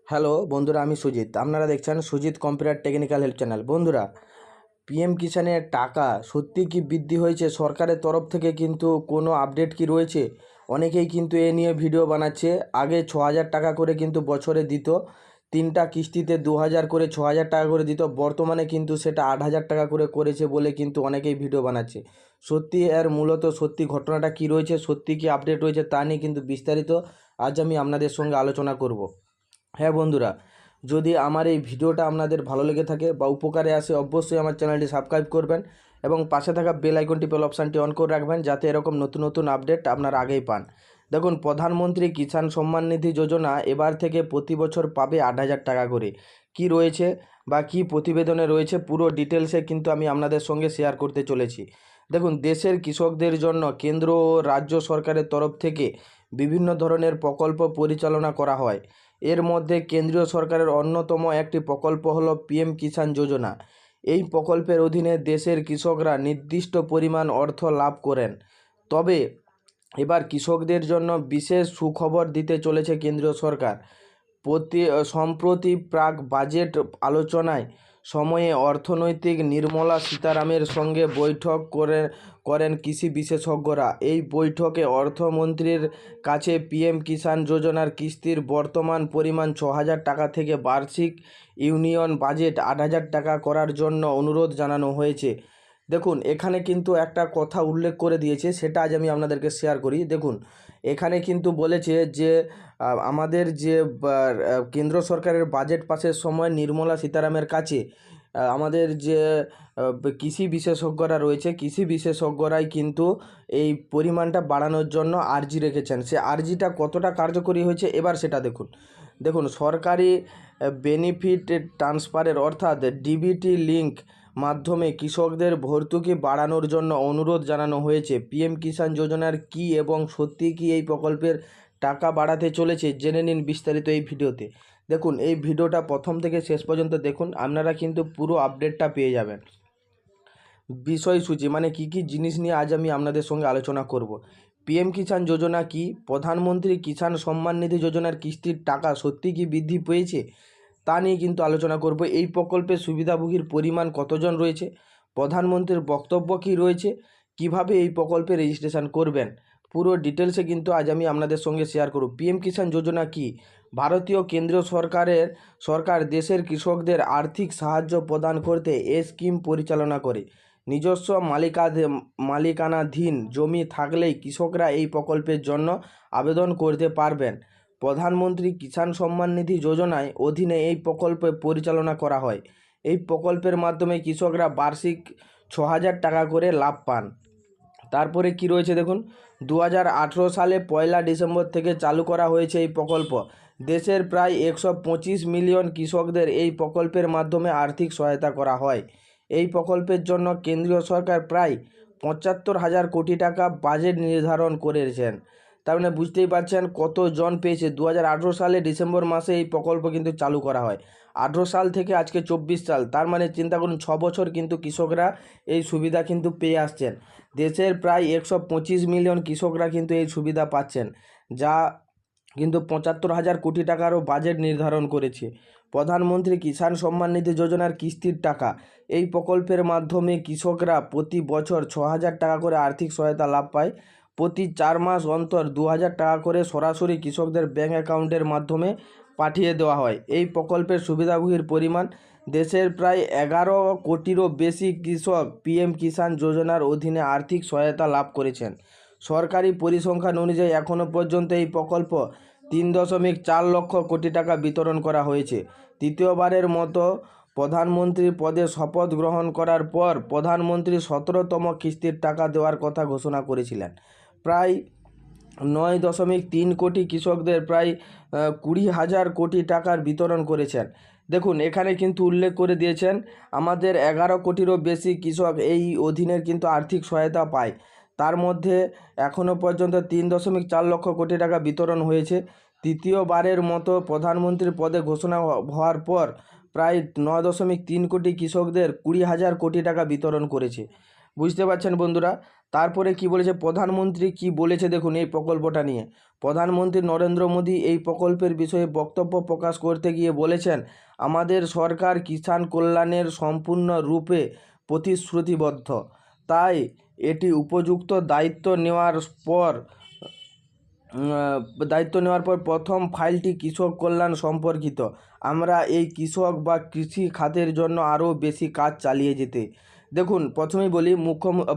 Hello বন্ধুরা, আমি সুজিত। আপনারা দেখছেন Sujit computer technical help channel. বন্ধুরা, পিএম কিষাণের টাকা সত্যি কি বৃদ্ধি হয়েছে? সরকারের তরফ থেকে কিন্তু কোনো আপডেট কি রয়েছে? অনেকেই কিন্তু এ নিয়ে ভিডিও বানাচ্ছে। আগে 6,000 টাকা করে কিন্তু বছরে দিত, 3টা কিস্তিতে 2,000 করে 6,000 টাকা করে দিত। বর্তমানে কিন্তু সেটা 8,000 টাকা করে করেছে বলে কিন্তু অনেকেই ভিডিও বানাচ্ছে। সত্যি এর মূলত সত্যি ঘটনাটা কি রয়েছে, সত্যি কি আপডেট রয়েছে, তা নিয়ে কিন্তু বিস্তারিত আজ আমি আপনাদের সঙ্গে আলোচনা করব। হ্যাঁ বন্ধুরা, যদি আমার এই ভিডিওটা আপনাদের ভালো লেগে থাকে বা উপকারে আসে, অবশ্যই আমার চ্যানেলটি সাবস্ক্রাইব করবেন এবং পাশে থাকা বেল আইকনটি বেল অপশানটি অন করে রাখবেন, যাতে এরকম নতুন নতুন আপডেট আপনারা আগেই পান। দেখুন, প্রধানমন্ত্রী কিষাণ সম্মান নিধি যোজনা এবার থেকে প্রতি বছর পাবে 8,000 টাকা করে। কি রয়েছে বা কি প্রতিবেদনে রয়েছে, পুরো ডিটেলসে কিন্তু আমি আপনাদের সঙ্গে শেয়ার করতে চলেছি। দেখুন, দেশের কৃষকদের জন্য কেন্দ্র ও রাজ্য সরকারের তরফ থেকে বিভিন্ন ধরনের প্রকল্প পরিচালনা করা হয়। এর মধ্যে কেন্দ্রীয় সরকারের অন্যতম একটি প্রকল্প হলো পিএম কিষাণ যোজনা। এই প্রকল্পের অধীনে দেশের কৃষকরা নির্দিষ্ট পরিমাণ অর্থ লাভ করেন। তবে এবার কৃষকদের জন্য বিশেষ সুখবর দিতে চলেছে কেন্দ্রীয় সরকার। সম্প্রতি প্রাক বাজেট আলোচনায় সময়ে অর্থনৈতিক নির্মলা সীতারামের সঙ্গে বৈঠক করেন কৃষি বিশেষজ্ঞরা। এই বৈঠকে অর্থমন্ত্রীর কাছে পিএম কিষাণ যোজনার কিস্তির বর্তমান পরিমাণ 6,000 টাকা থেকে বার্ষিক ইউনিয়ন বাজেট 8,000 টাকা করার জন্য অনুরোধ জানানো হয়েছে। দেখুন, এখানে কিন্তু একটা কথা উল্লেখ করে দিয়েছে, সেটা আজ আমি আপনাদেরকে শেয়ার করি। দেখুন, এখানে কিন্তু বলেছে যে আমাদের যে কেন্দ্র সরকারের বাজেট পাসের সময় নির্মলা সীতারামের কাছে আমাদের যে কৃষি বিশেষজ্ঞরা রয়েছে, কৃষি বিশেষজ্ঞরাই কিন্তু এই পরিমাণটা বাড়ানোর জন্য আর্জি রেখেছেন। সে আর্জিটা কতটা কার্যকরী হয়েছে এবার সেটা দেখুন। দেখুন, সরকারি বেনিফিট ট্রান্সফারের অর্থাৎ ডিবিটি লিঙ্ক মাধ্যমে কৃষকদের ভর্তুকি বাড়ানোর জন্য অনুরোধ জানানো হয়েছে। পিএম কিষাণ যোজনার কি এবং সত্যি কি এই প্রকল্পের টাকা বাড়াতে চলেছে, জেনে নিন বিস্তারিত এই ভিডিওতে। দেখুন, এই ভিডিওটা প্রথম থেকে শেষ পর্যন্ত দেখুন, আপনারা কিন্তু পুরো আপডেটটা পেয়ে যাবেন। বিষয়সূচি মানে কি কি জিনিস নিয়ে আজ আমি আপনাদের সঙ্গে আলোচনা করব। পিএম কিষাণ যোজনা কি? প্রধানমন্ত্রী কিষাণ সম্মান নিধি যোজনার কিস্তির টাকা সত্যি কি বৃদ্ধি পেয়েছে, তা নিয়ে কিন্তু আলোচনা করব। এই প্রকল্পের সুবিধাভোগীর পরিমাণ কতজন রয়েছে, প্রধানমন্ত্রীর বক্তব্য কী রয়েছে, কিভাবে এই প্রকল্পে রেজিস্ট্রেশন করবেন, পুরো ডিটেলসে কিন্তু আজ আমি আপনাদের সঙ্গে শেয়ার করব। পিএম কিষাণ যোজনা কি? ভারতীয় কেন্দ্রীয় সরকার দেশের কৃষকদের আর্থিক সাহায্য প্রদান করতে এই স্কিম পরিচালনা করে। নিজস্ব মালিকানাধীন জমি থাকলেই কৃষকরা এই প্রকল্পের জন্য আবেদন করতে পারবেন। প্রধানমন্ত্রী কিষাণ সম্মান নিধি যোজনায় অধীনে এই প্রকল্প পরিচালনা করা হয়। এই প্রকল্পের মাধ্যমে কৃষকরা বার্ষিক 6,000 টাকা করে লাভ পান। তারপরে কি রয়েছে দেখুন, 2018 সালে 1 ডিসেম্বর থেকে চালু করা হয়েছে এই প্রকল্প। দেশের প্রায় 125 মিলিয়ন কৃষকদের এই প্রকল্পের মাধ্যমে আর্থিক সহায়তা করা হয়। এই প্রকল্পের জন্য কেন্দ্রীয় সরকার প্রায় 75,000 কোটি টাকা বাজেট নির্ধারণ করেছেন। তার মানে বুঝতেই পারছেন কতজন পেয়েছে। 2018 সালে ডিসেম্বর মাসে এই প্রকল্প কিন্তু চালু করা হয়। 18 সাল থেকে আজকে 24 সাল, তার মানে চিন্তা করুন 6 বছর কিন্তু কৃষকরা এই সুবিধা কিন্তু পেয়ে আসছেন। দেশের প্রায় 125 মিলিয়ন কৃষকরা কিন্তু এই সুবিধা পাচ্ছেন, যা কিন্তু 75,000 কোটি টাকারও বাজেট নির্ধারণ করেছে। প্রধানমন্ত্রী কিষাণ সম্মান নিধি যোজনার কিস্তির টাকা। এই প্রকল্পের মাধ্যমে কৃষকরা প্রতি বছর 6,000 টাকা করে আর্থিক সহায়তা লাভ পায়। প্রতি 4 মাস অন্তর 2,000 টাকা করে সরাসরি কৃষকদের ব্যাঙ্ক অ্যাকাউন্টের মাধ্যমে পাঠিয়ে দেওয়া হয়। এই প্রকল্পের সুবিধাভোগীর পরিমাণ, দেশের প্রায় 11 কোটিরও বেশি কৃষক পিএম কিষাণ যোজনার অধীনে আর্থিক সহায়তা লাভ করেছেন। সরকারি পরিসংখ্যান অনুযায়ী এখনও পর্যন্ত এই প্রকল্প 3.4 লক্ষ কোটি টাকা বিতরণ করা হয়েছে। তৃতীয়বারের মতো প্রধানমন্ত্রীর পদে শপথ গ্রহণ করার পর প্রধানমন্ত্রী 17তম কিস্তির টাকা দেওয়ার কথা ঘোষণা করেছিলেন। প্রায় 9.3 কোটি কৃষকদের প্রায় 20,000 কোটি টাকার বিতরণ করেছেন। দেখুন, এখানে কিন্তু উল্লেখ করে দিয়েছেন আমাদের 11 কোটিরও বেশি কৃষক এই অধীনের কিন্তু আর্থিক সহায়তা পায়। তার মধ্যে এখনও পর্যন্ত 3.4 লক্ষ কোটি টাকা বিতরণ হয়েছে। তৃতীয়বারের মতো প্রধানমন্ত্রীর পদে ঘোষণা হওয়ার পর প্রায় 9.3 কোটি কৃষকদের 20,000 কোটি টাকা বিতরণ করেছে। বুঝতে পারছেন বন্ধুরা। তারপরে কি বলেছে প্রধানমন্ত্রী, কি বলেছে দেখুন এই প্রকল্পটা নিয়ে। প্রধানমন্ত্রী নরেন্দ্র মোদী এই প্রকল্পের বিষয়ে বক্তব্য প্রকাশ করতে গিয়ে বলেছেন, আমাদের সরকার কিষাণ কল্যাণের সম্পূর্ণরূপে প্রতিশ্রুতিবদ্ধ, তাই এটি উপযুক্ত দায়িত্ব নেওয়ার পর প্রথম ফাইলটি কৃষক কল্যাণ সম্পর্কিত। আমরা এই কৃষক বা কৃষি খাতের জন্য আরও বেশি কাজ চালিয়ে যেতে। দেখুন প্রথমেই বলি,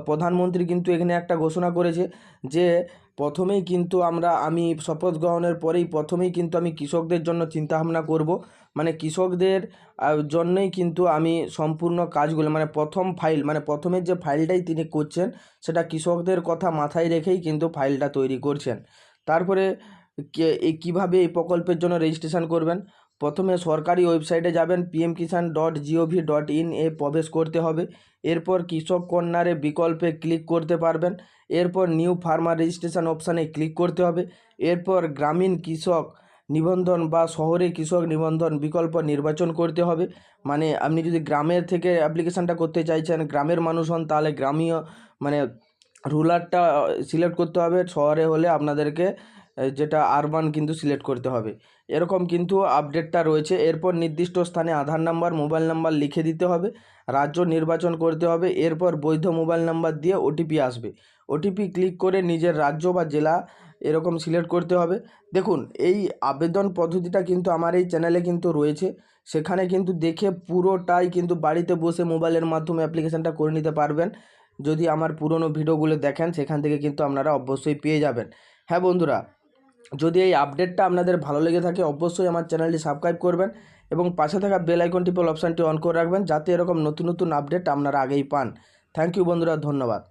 প্রধানমন্ত্রী কিন্তু এখানে একটা ঘোষণা করেছে যে প্রথমেই কিন্তু আমি শপথ গ্রহণের পরেই প্রথমেই কিন্তু আমি কৃষকদের জন্য চিন্তাভাবনা করব। মানে কৃষকদের জন্যই কিন্তু আমি সম্পূর্ণ কাজগুলো, মানে প্রথমের যে ফাইলটাই তিনি করছেন সেটা কৃষকদের কথা মাথায় রেখেই কিন্তু ফাইলটা তৈরি করছেন। তারপরে কীভাবে এই প্রকল্পের জন্য রেজিস্ট্রেশন করবেন, প্রথমে সরকারি ওয়েবসাইটে যাবেন, pmkisan.gov.in এ প্রবেশ করতে হবে। এরপর কৃষক কর্নারে বিকল্পে ক্লিক করতে পারবেন। এরপর নিউ ফার্মার রেজিস্ট্রেশন অপশানে ক্লিক করতে হবে। এরপর গ্রামীণ কৃষক নিবন্ধন বা শহরে কৃষক নিবন্ধন বিকল্প নির্বাচন করতে হবে। মানে আপনি যদি গ্রামের থেকে অ্যাপ্লিকেশানটা করতে চাইছেন, গ্রামের মানুষ হন, তাহলে গ্রামীয় মানে রুরালটা সিলেক্ট করতে হবে। শহরে হলে আপনাদেরকে যেটা আরবান কিন্তু সিলেক্ট করতে হবে। এরকম কিন্তু আপডেটটা রয়েছে। এরপর নির্দিষ্ট স্থানে আধার নাম্বার, মোবাইল নাম্বার লিখে দিতে হবে, রাজ্য নির্বাচন করতে হবে। এরপর বৈধ মোবাইল নাম্বার দিয়ে ওটিপি আসবে, ওটিপি ক্লিক করে নিজের রাজ্য বা জেলা এরকম সিলেক্ট করতে হবে। দেখুন এই আবেদন পদ্ধতিটা কিন্তু আমার এই চ্যানেলে কিন্তু রয়েছে, সেখানে কিন্তু দেখে পুরোটাই কিন্তু বাড়িতে বসে মোবাইলের মাধ্যমে অ্যাপ্লিকেশানটা করে নিতে পারবেন। যদি আমার পুরনো ভিডিওগুলো দেখেন সেখান থেকে কিন্তু আপনারা অবশ্যই পেয়ে যাবেন। হ্যাঁ বন্ধুরা, যদি এই আপডেটটা আপনাদের ভালো লেগে থাকে অবশ্যই আমার চ্যানেলটি সাবস্ক্রাইব করবেন এবং পাশে থাকা বেল আইকন টিপে অপশানটি অন করে রাখবেন, যাতে এরকম নতুন নতুন আপডেট আপনারা আগেই পান। থ্যাংক ইউ বন্ধুরা, ধন্যবাদ।